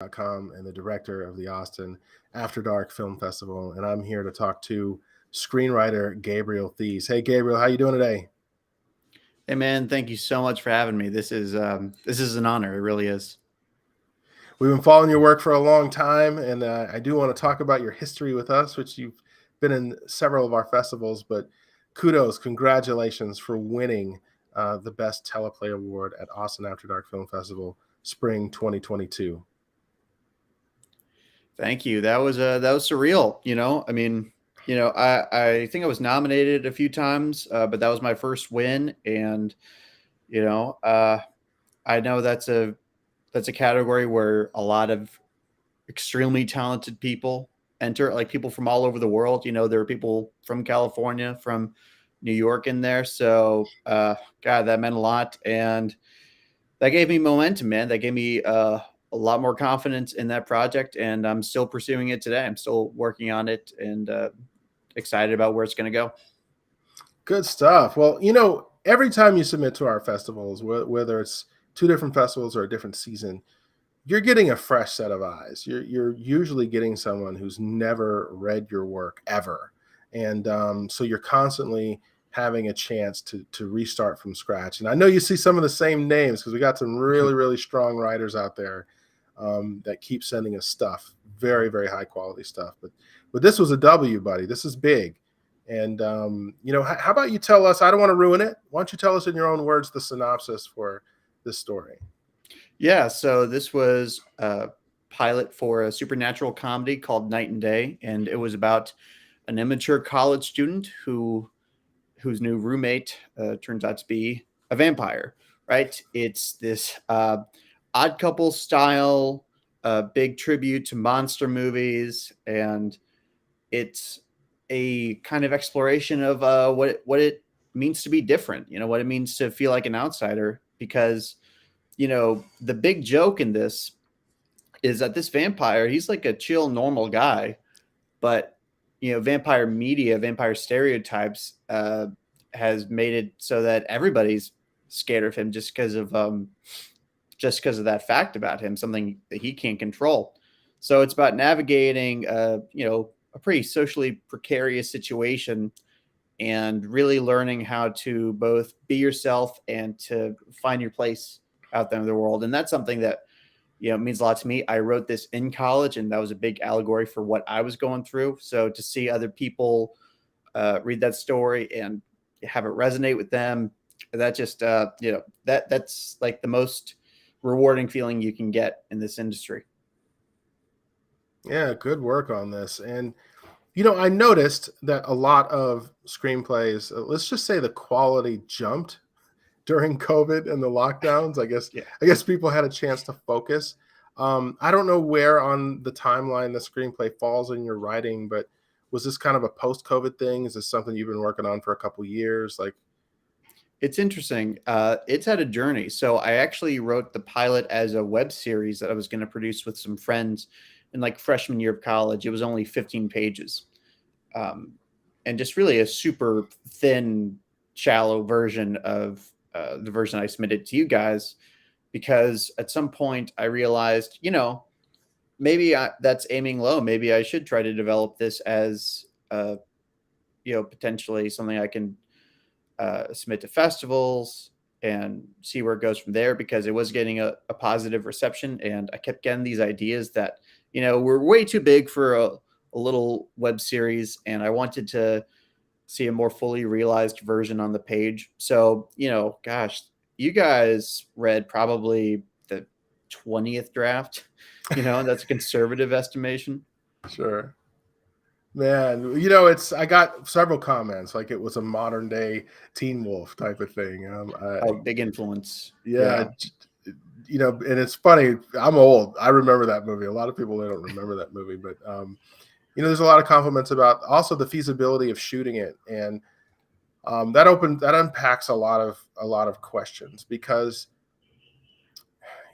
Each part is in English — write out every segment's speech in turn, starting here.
Com and the director of the Austin After Dark Film Festival, and I'm here to talk to screenwriter Gabriel Theis. Hey, Gabriel, how you doing today? Hey man, thank you so much for having me. This is an honor. It really is. We've been following your work for a long time, and I do want to talk about your history with us, which you've been in several of our festivals. But kudos, congratulations for winning the Best Teleplay Award at Austin After Dark Film Festival, Spring 2022. Thank you. That was surreal. I think I was nominated a few times, but that was my first win, and you know, uh, I know that's a category where a lot of extremely talented people enter, like people from all over the world. There are people from California, from New York in there. So, God, that meant a lot, and that gave me momentum, man. That gave me a lot more confidence in that project, and I'm still pursuing it today. I'm still working on it, and excited about where it's going to go. Good stuff. Well, every time you submit to our festivals, whether it's two different festivals or a different season, you're getting a fresh set of eyes. You're usually getting someone who's never read your work ever, and so you're constantly having a chance to restart from scratch. And I know you see some of the same names because we got some really strong writers out there that keep sending us stuff, very high quality stuff. But this was a W, buddy. This is big. And how about you tell us? I don't want to ruin it. Why don't you tell us in your own words the synopsis for this story? Yeah, so this was a pilot for a supernatural comedy called Night and Day, and it was about an immature college student whose new roommate turns out to be a vampire. Right? It's this odd couple style, big tribute to monster movies, and it's a kind of exploration of what it means to be different. What it means to feel like an outsider, because the big joke in this is that this vampire, he's like a chill, normal guy, but vampire media, vampire stereotypes has made it so that everybody's scared of him just because of that fact about him, something that he can't control. So it's about navigating, a pretty socially precarious situation, and really learning how to both be yourself and to find your place out there in the world. And that's something that means a lot to me. I wrote this in college, and that was a big allegory for what I was going through. So to see other people read that story and have it resonate with them, that just that's like the most rewarding feeling you can get in this industry. Yeah, good work on this. And I noticed that a lot of screenplays, let's just say the quality jumped during COVID and the lockdowns. I guess Yeah. I guess people had a chance to focus. I don't know where on the timeline the screenplay falls in your writing, but was this kind of a post-COVID thing? Is this something you've been working on for a couple years? Like, It's interesting. It's had a journey. So I actually wrote the pilot as a web series that I was going to produce with some friends in like freshman year of college. It was only 15 pages, um, and just really a super thin, shallow version of the version I submitted to you guys. Because at some point I realized, maybe that's aiming low. Maybe I should try to develop this as, potentially something I can submit to festivals and see where it goes from there, because it was getting a positive reception, and I kept getting these ideas that were way too big for a little web series, and I wanted to see a more fully realized version on the page. So gosh, you guys read probably the 20th draft, and that's a conservative estimation. sure. Man, it's I got several comments like it was a modern day Teen Wolf type of thing. Oh, big influence. Yeah, Yeah. and it's funny. I'm old. I remember that movie. A lot of people they don't remember that movie, but there's a lot of compliments about also the feasibility of shooting it, and that unpacks a lot of questions because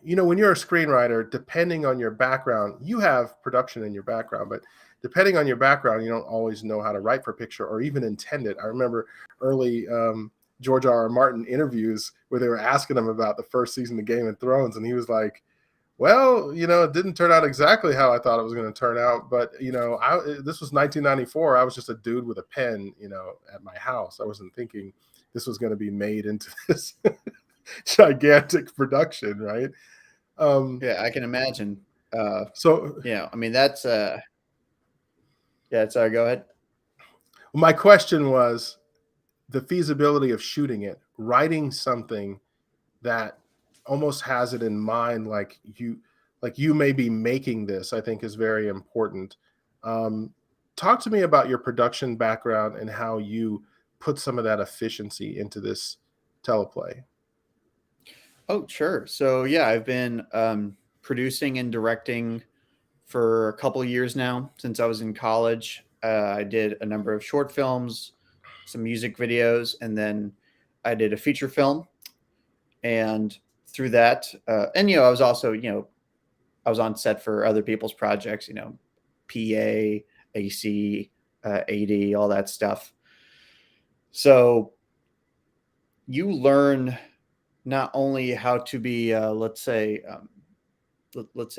when you're a screenwriter, depending on your background, you have production in your background, but depending on your background, you don't always know how to write for picture or even intend it. I remember early George R. R. Martin interviews where they were asking him about the first season of Game of Thrones, and he was like, Well, it didn't turn out exactly how I thought it was going to turn out, but this was 1994. I was just a dude with a pen, at my house. I wasn't thinking this was going to be made into this gigantic production, right? Yeah, I can imagine. So Yeah, I mean that's yeah. Sorry, go ahead. my question was the feasibility of shooting it, writing something that almost has it in mind, like you may be making this, I think is very important. um, Talk to me about your production background and how you put some of that efficiency into this teleplay. Oh, sure. So yeah, I've been producing and directing for a couple of years now since I was in college. I did a number of short films, some music videos, and then I did a feature film. And through that, and I was also I was on set for other people's projects. PA, AC, AD, all that stuff. So you learn not only how to be, let's say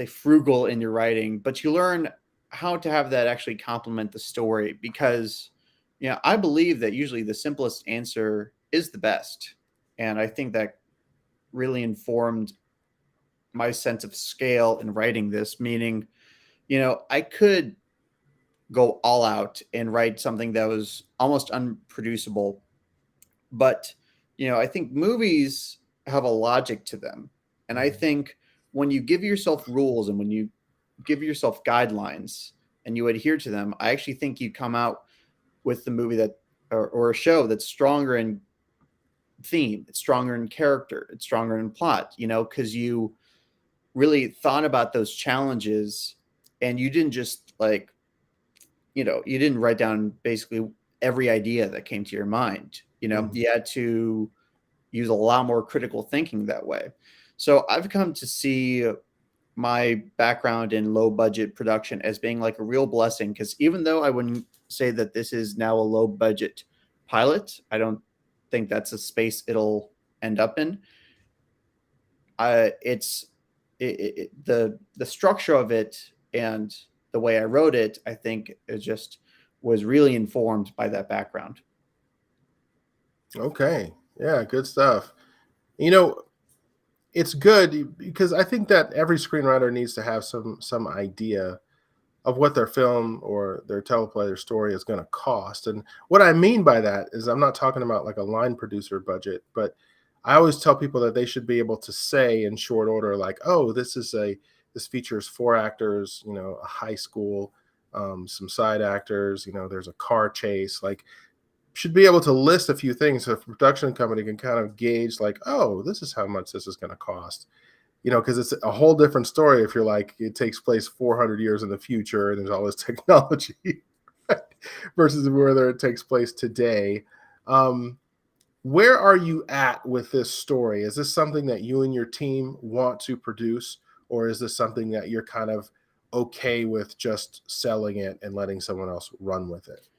frugal in your writing, but you learn how to have that actually complement the story because, I believe that usually the simplest answer is the best. And I think that really informed my sense of scale in writing this, meaning, I could go all out and write something that was almost unproducible. But, I think movies have a logic to them. And I Mhm. think when you give yourself rules and when you give yourself guidelines and you adhere to them, I actually think you come out with the movie or a show that's stronger in theme, it's stronger in character, it's stronger in plot, because you really thought about those challenges and you didn't just you didn't write down basically every idea that came to your mind. Mhm. You had to use a lot more critical thinking that way. So I've come to see my background in low budget production as being like a real blessing because even though I wouldn't say that this is now a low budget pilot, I don't think that's a space it'll end up in. It's the structure of it and the way I wrote it, I think it just was really informed by that background. Okay, yeah, good stuff. you know it's good because I think that every screenwriter needs to have some idea of what their film or their teleplay or story is going to cost. And what I mean by that is I'm not talking about like a line producer budget, but I always tell people that they should be able to say in short order, like, oh, this features four actors, a high school, some side actors, there's a car chase, like should be able to list a few things so a production company can kind of gauge like, oh, this is how much this is going to cost, because it's a whole different story if you're like it takes place 400 years in the future and there's all this technology versus whether it takes place today. Um, where are you at with this story? Is this something that you and your team want to produce, or is this something that you're kind of okay with just selling it and letting someone else run with it?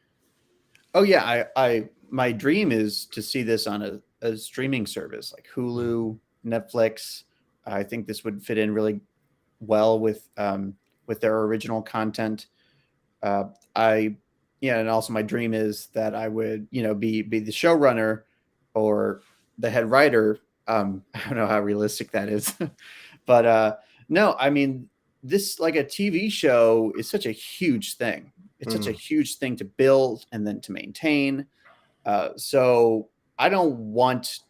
Oh yeah, I my dream is to see this on a streaming service like Mhm. Hulu, Netflix. I think this would fit in really well with their original content. Uh, I Yeah, and also my dream is that I would be the showrunner or the head writer. I don't know how realistic that is, but no, I mean this like a TV show is such a huge thing. It's such a Mm. huge thing to build and then to maintain. So I don't want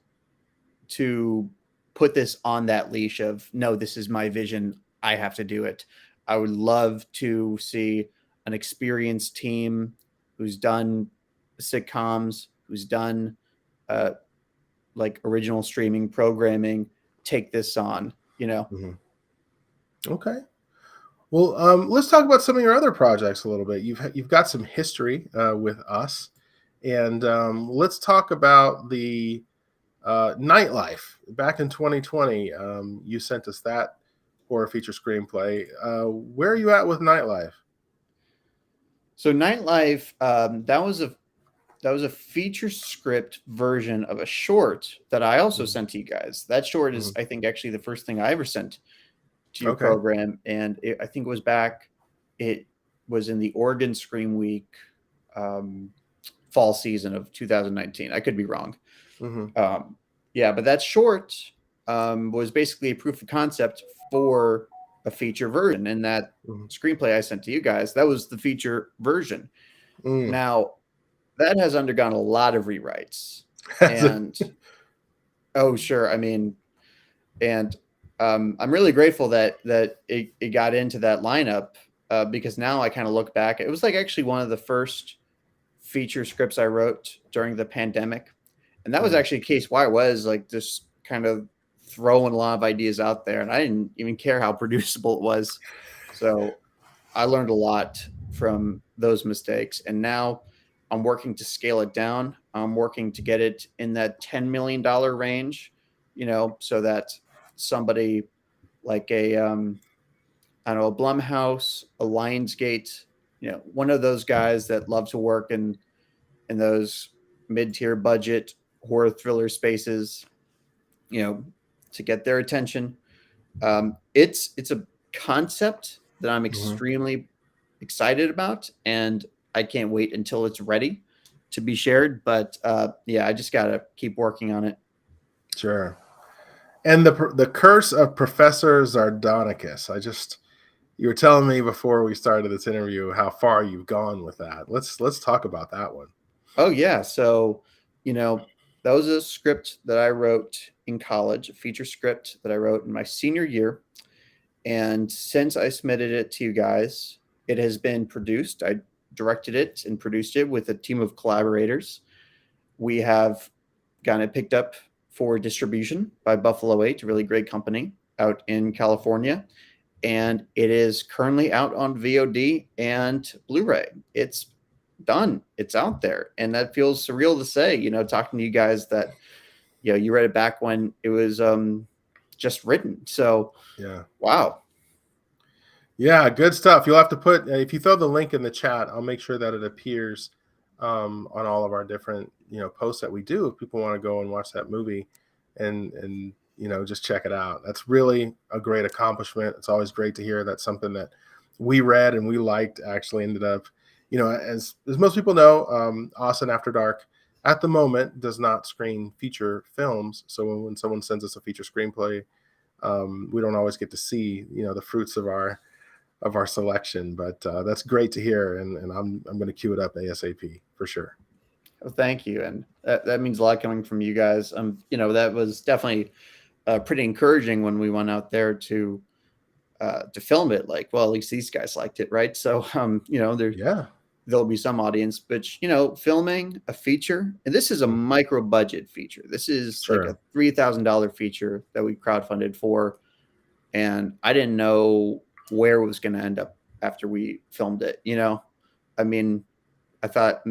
to put this on that leash of no, this is my vision. I have to do it. I would love to see an experienced team who's done sitcoms, who's done uh, like original streaming programming, take this on. Mhm. Okay. Well, let's talk about some of your other projects a little bit. You've got some history with us, and let's talk about the Nightlife. Back in 2020, you sent us that horror feature screenplay. Where are you at with Nightlife? So Nightlife, that was a feature script version of a short that I also Mhm. sent to you guys. That short is, Mhm. I think, actually the first thing I ever sent to your Okay. program, and I think it was back. It was in the Oregon Scream Week fall season of 2019. I could be wrong. Mm-hmm. Yeah, but that short was basically a proof of concept for a feature version, and that Mm-hmm. screenplay I sent to you guys, that was the feature version. Mm. Now, that has undergone a lot of rewrites, Has it? and oh, sure. I mean, and I'm really grateful that it got into that lineup because now I kind of look back. It was like actually one of the first feature scripts I wrote during the pandemic, and that was Mm. actually a case why I was like just kind of throwing a lot of ideas out there, and I didn't even care how producible it was. So I learned a lot from those mistakes, and now I'm working to scale it down. I'm working to get it in that $10 million range, so that somebody like I don't know, a Blumhouse, a Lionsgate, one of those guys that love to work in those mid-tier budget horror thriller spaces, to get their attention. It's a concept that I'm Mm-hmm. extremely excited about, and I can't wait until it's ready to be shared. But yeah, I just gotta keep working on it. Sure. And the curse of Professor Zardonicus. You were telling me before we started this interview how far you've gone with that. Let's talk about that one. Oh yeah, so that was a script that I wrote in college, a feature script that I wrote in my senior year. And since I submitted it to you guys, it has been produced. I directed it and produced it with a team of collaborators. We have gotten it picked up for distribution by Buffalo 8, a really great company out in California. And it is currently out on VOD and Blu-ray. It's done. It's out there. And that feels surreal to say, talking to you guys that, you read it back when it was just written. So, Yeah. wow. Yeah, good stuff. You'll have to put if you throw the link in the chat, I'll make sure that it appears on all of our different posts that we do. If people want to go and watch that movie, and just check it out. That's really a great accomplishment. It's always great to hear that something that we read and we liked actually ended up, as most people know, Austin After Dark at the moment does not screen feature films. So when someone sends us a feature screenplay, we don't always get to see the fruits of our selection, but that's great to hear, and I'm going to queue it up ASAP for sure. Well, thank you, and that means a lot coming from you guys. That was definitely pretty encouraging when we went out there to film it. Like, well, at least these guys liked it, right? So, Yeah, there'll be some audience, but filming a feature, and this is a micro budget feature. This is like a sure. $3,000 feature that we crowdfunded for, and I didn't know where it was going to end up after we filmed it. I mean, I thought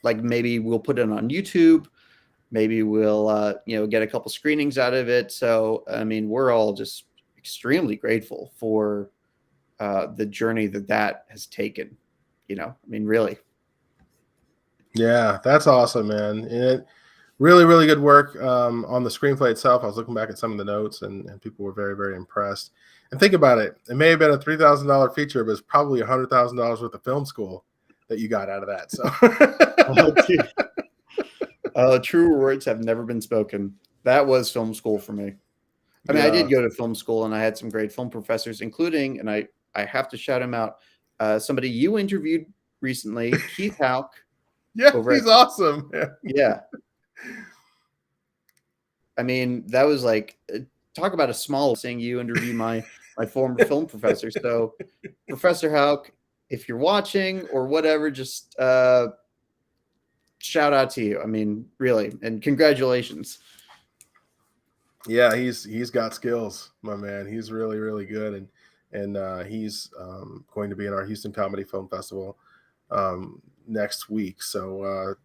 like maybe we'll put it on YouTube, maybe we'll get a couple screenings out of it. So I mean, we're all just extremely grateful for the journey that has taken. I mean, really. Yeah, that's awesome, man. And really, really good work on the screenplay itself. I was looking back at some of the notes, and people were very, very impressed. And think about it. It may have been a $3,000 feature, but it's probably $100,000 worth of film school that you got out of that. So True words have never been spoken. That was film school for me. I mean, I yeah. did go to film school, and I had some great film professors, including, and I have to shout him out, somebody you interviewed recently, Keith Hauk. Yeah, Over he's at awesome. Yeah. I mean, that was like talk about a small seeing you interview my former film professor. So, Professor Hauk, if you're watching or whatever, just shout out to you. I mean, really, and congratulations. Yeah, he's got skills, my man. He's really, really good, and he's going to be in our Houston Comedy Film Festival next week. So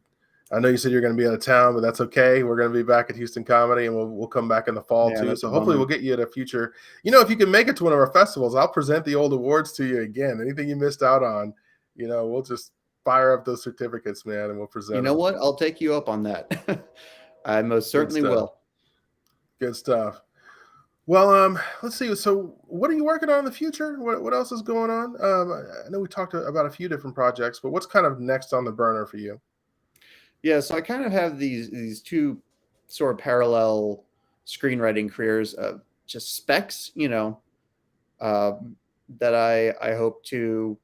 I know you said you're going to be out of town, but that's okay. We're going to be back at Houston Comedy, and we'll come back in the fall Yeah, too. that's So a hopefully we'll bummer. get you at a future. If you can make it to one of our festivals, I'll present the old awards to you again. Anything you missed out on, we'll just fire up those certificates, man, and we'll You present know them. what? I'll take you up on that. I most Good certainly stuff. will. Good stuff. Well, let's see. So, what are you working on in the future? What else is going on? I know we talked about a few different projects, but what's kind of next on the burner for you? Yeah, so I kind of have these two sort of parallel screenwriting careers of just specs, um, that I hope to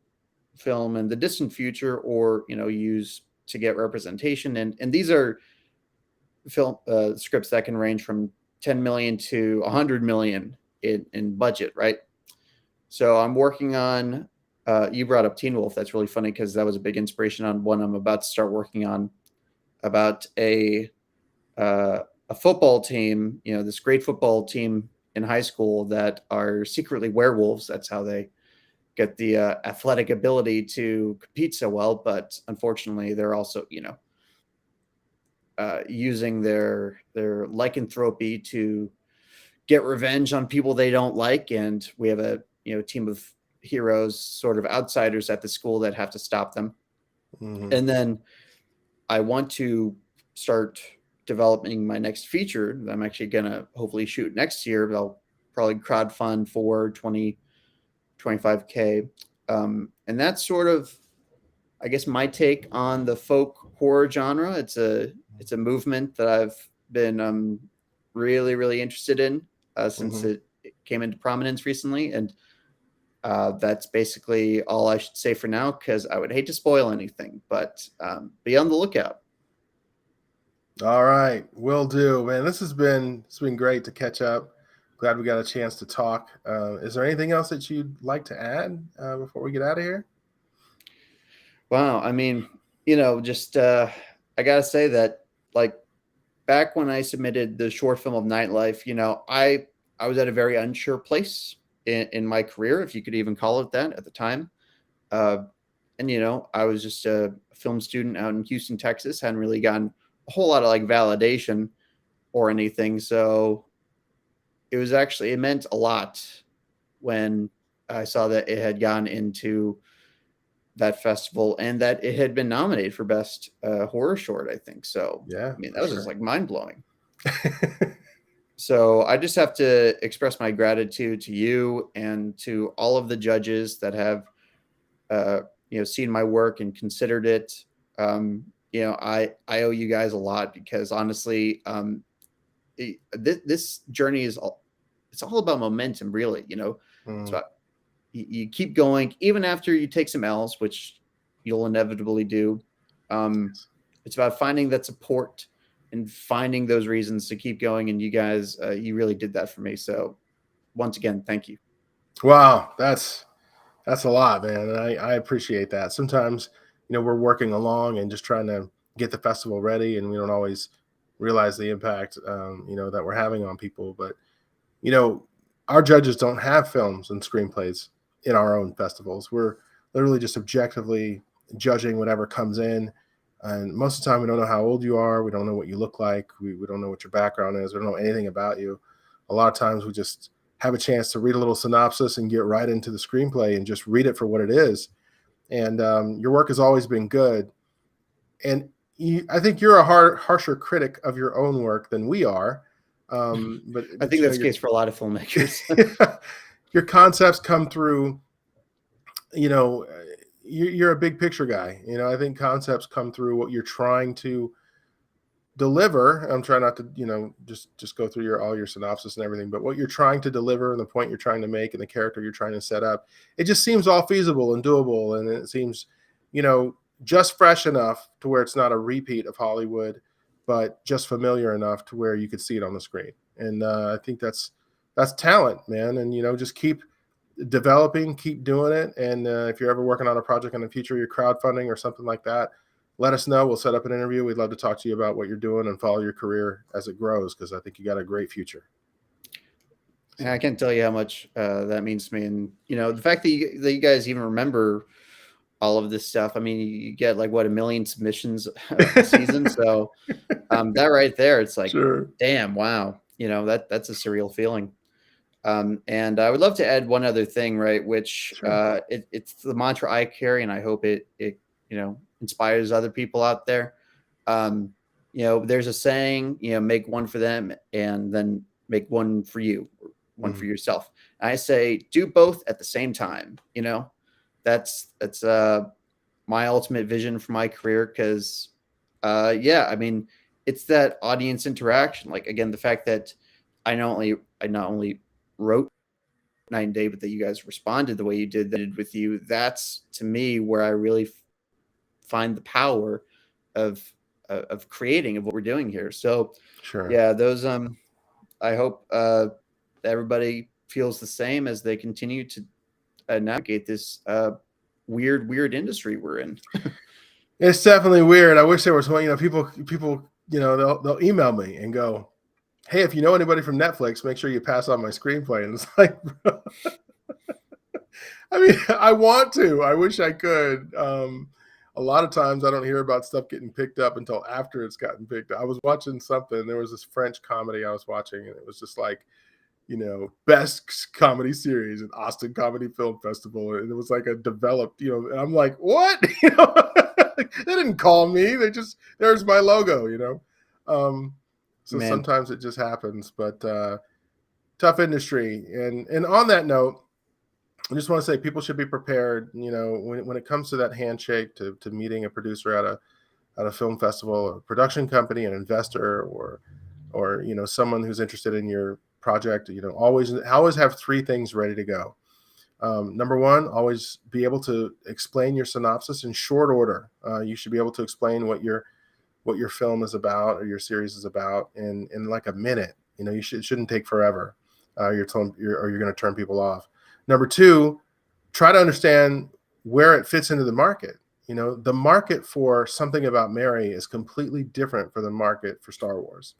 film in the distant future, or use to get representation. And these are film scripts that can range from 10 million to 100 million in budget, right? So I'm working on. You brought up Teen Wolf. That's really funny because that was a big inspiration on one I'm about to start working on, about a football team, this great football team in high school that are secretly werewolves. That's how they get the athletic ability to compete so well. But unfortunately, they're also, using their lycanthropy to get revenge on people they don't like. And we have a team of heroes, sort of outsiders at the school, that have to stop them. Hmm. And then I want to start developing my next feature that I'm actually going to hopefully shoot next year. But I'll probably crowdfund for 25K. And that's sort of, I guess, my take on the folk horror genre. It's a movement that I've been really, really interested in since Hmm. it came into prominence recently. And that's basically all I should say for now, because I would hate to spoil anything, but be on the lookout. All right, will do, man. It's been great to catch up. Glad we got a chance to talk. Is there anything else that you'd like to add before we get out of here? Wow. I mean, just I gotta say that, like, back when I submitted the short film of Nightlife, I was at a very unsure place in my career, if you could even call it that, at the time. Uh, and I was just a film student out in Houston, Texas, hadn't really gotten a whole lot of like validation or anything. So it meant a lot when I saw that it had gone into that festival and that it had been nominated for best horror short, I think. So Yeah, I mean, for that was just sure. like mind blowing. So I just have to express my gratitude to you and to all of the judges that have uh, seen my work and considered it. I owe you guys a lot, because honestly, this journey it's all about momentum, really. It's Mm, about, you keep going even after you take some L's, which you'll inevitably do. Um, it's about finding that support and finding those reasons to keep going. And you guys, you really did that for me. So once again, thank you. wow, that's a lot, man. And I appreciate that. Sometimes, we're working along and just trying to get the festival ready, and we don't always realize the impact, that we're having on people. But, you know, our judges don't have films and screenplays in our own festivals. We're literally just objectively judging whatever comes in. And most of the time, we don't know how old you are. We don't know what you look like. We don't know what your background is. We don't know anything about you. A lot of times, we just have a chance to read a little synopsis and get right into the screenplay and just read it for what it is. And your work has always been good. And I think you're a harsher critic of your own work than we are. But I think but that's the case for a lot of filmmakers. your concepts come through. You know, you're a big picture guy. I think concepts come through what you're trying to deliver. I'm trying not to, just go through all your synopsis and everything, but what you're trying to deliver and the point you're trying to make and the character you're trying to set up, it just seems all feasible and doable. And it seems, you know, just fresh enough to where it's not a repeat of Hollywood, but just familiar enough to where you could see it on the screen. And I think that's talent, man. And, just keep developing, keep doing it. And if you're ever working on a project in the future, you're crowdfunding or something like that, let us know. We'll set up an interview. We'd love to talk to you about what you're doing and follow your career as it grows, because I think you got a great future. And I So, can't tell you how much that means to me. And the fact that you guys even remember all of this stuff. I mean, you get like what, 1 million submissions a season. So that right there, it's like, sure. damn, wow. That's a surreal feeling. And I would love to add one other thing, right? Which Sure. it's the mantra I carry, and I hope it inspires other people out there. Um, there's a saying, make one for them and then make one for you. one for yourself. I say do both at the same time. That's my ultimate vision for my career, because I mean, it's that audience interaction. Like, again, the fact that I not only wrote Night and Day, but that you guys responded the way you did with you. That's, to me, where I really find the power of creating, of what we're doing here. So Sure. yeah, those I hope everybody feels the same as they continue to navigate this weird industry we're in. It's definitely weird. I wish there was one. People, they'll email me and go, "Hey, if you know anybody from Netflix, make sure you pass on my screenplay." And it's like, bro. I mean, I want to. I wish I could. A lot of times, I don't hear about stuff getting picked up until after it's gotten picked up. I was watching something. There was this French comedy I was watching, and it was just like, best comedy series at Austin Comedy Film Festival. And it was like a developed, and I'm like, what? They didn't call me. There's my logo, So Man. sometimes it just happens, but tough industry. And on that note, I just want to say people should be prepared, when it comes to that handshake, to meeting a producer at a film festival, or a production company, an investor, or someone who's interested in your project. Always have three things ready to go. Number one, always be able to explain your synopsis in short order. You should be able to explain what your film is about, or your series is about, in like a minute. It shouldn't take forever. You're going to turn people off. Number two, try to understand where it fits into the market. The market for Something About Mary is completely different from the market for Star Wars.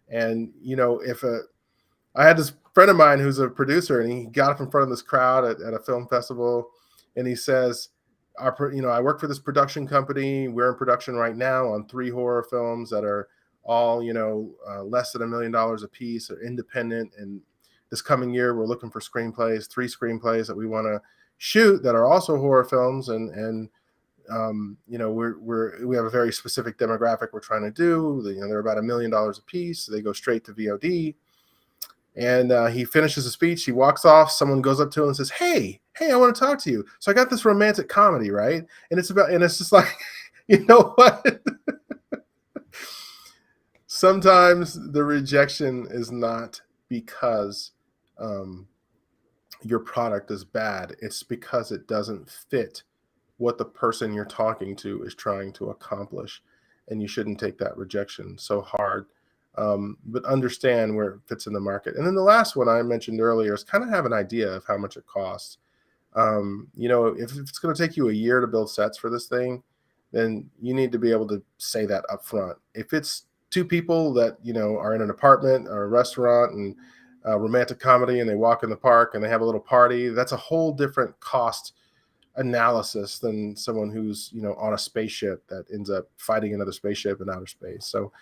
And I had this friend of mine who's a producer, and he got up in front of this crowd at a film festival, and he says, I work for this production company. We're in production right now on 3 horror films that are all, less than $1 million a piece, or independent. And this coming year, we're looking for 3 screenplays that we want to shoot that are also horror films. And we have a very specific demographic we're trying to do. They're about $1 million a piece. So they go straight to VOD. And he finishes the speech. He walks off. Someone goes up to him and says, Hey, I want to talk to you. So I got this romantic comedy, right? And it's just like, you know what? Sometimes the rejection is not because your product is bad. It's because it doesn't fit what the person you're talking to is trying to accomplish. And you shouldn't take that rejection so hard. But understand where it fits in the market. And then the last one I mentioned earlier is kind of have an idea of how much it costs. If it's going to take you a year to build sets for this thing, then you need to be able to say that up front. If it's 2 people that, are in an apartment or a restaurant and romantic comedy, and they walk in the park and they have a little party, that's a whole different cost analysis than someone who's, on a spaceship that ends up fighting another spaceship in outer space. So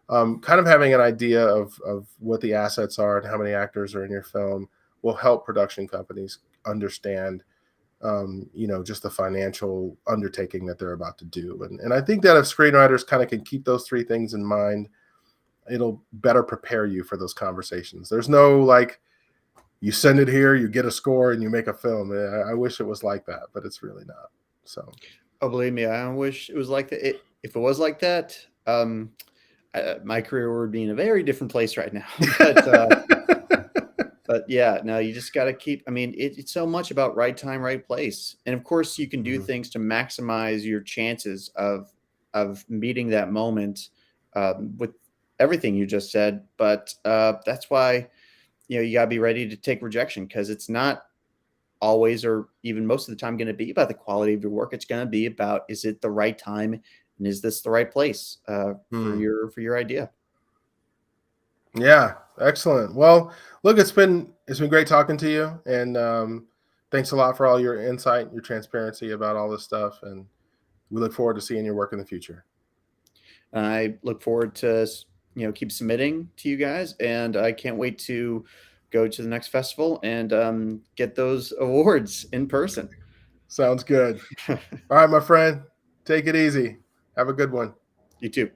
kind of having an idea of what the assets are and how many actors are in your film will help production companies understand, just the financial undertaking that they're about to do. And I think that if screenwriters kind of can keep those 3 things in mind, it'll better prepare you for those conversations. There's no like, you send it here, you get a score, and you make a film. I wish it was like that, but it's really not. So, believe me, I wish it was like that. If it was like that, my career would be in a very different place right now. But yeah, no, you just got to keep. I mean, it's so much about right time, right place, and of course, you can do things to maximize your chances of meeting that moment with everything you just said. But that's why you got to be ready to take rejection, because it's not always, or even most of the time, going to be about the quality of your work. It's going to be about, is it the right time, and is this the right place for your idea? Yeah, excellent. Well, look, it's been great talking to you, and thanks a lot for all your insight, your transparency about all this stuff, and we look forward to seeing your work in the future. I look forward to keep submitting to you guys, and I can't wait to go to the next festival and get those awards in person. Sounds good. All right, my friend, take it easy. Have a good one. You too.